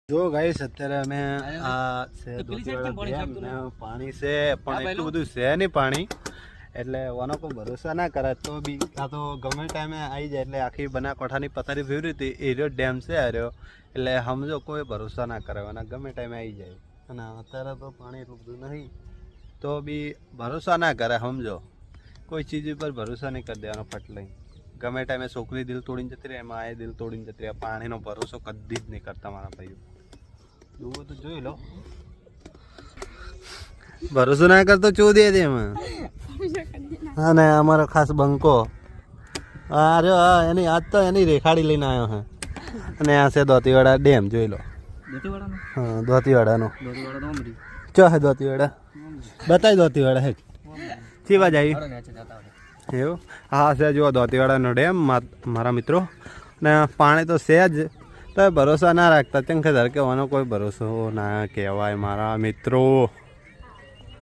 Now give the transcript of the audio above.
જો ગાઈસ અત્યારે અમે આ છે ધોતીવાડા ડેમ ને પાણી છે પણ એટલું બધું છે નહીં પાણી એટલે વાનો કોઈ ભરોસા ના કરે તો બી આ તો ગમે ટાઈમે આવી જાય એટલે આખી બનાસકાંઠાની પથારી ફેરવી હતી એ રહ્યો ડેમ છે આ રહ્યો એટલે સમજો કોઈ ભરોસા ના કરે અને ગમે ટાઈમે આવી જાય અને અત્યારે તો પાણી એટલું બધું નહીં તો બી ભરોસા ના કરે સમજો કોઈ ચીજ ઉપર ભરોસા નહીં કરી દેવાનો ફટ લઈ ગમે ટાઈમે છોકરી દિલ તોડીને જતી રહે એમાં આ દિલ તોડીને જતી રહે પાણીનો ભરોસો કદી જ નહીં કરતા મારા ભાઈઓ જોવું તો જોઈ લો ભરોસો ના કરતો ચોદી દે એમાં હા ને અમારો ખાસ બંકો અરે હા એની આજ તો એની રેખાડી લઈને આવ્યો હે અને આ છે ધોતીવાડા ડેમ જોઈ લો હા ધોતીવાડાનો ચો હે ધોતીવાડા બતાવી ધોતીવાડા હે ચીવા જાય એવું હા છે જુઓ ધોતીવાડાનો ડેમ મારા મિત્રો ને પાણી તો છે જ તો ભરોસા ના રાખતા ચંખેદાર કહેવાનો કોઈ ભરોસો ના કહેવાય મારા મિત્રો।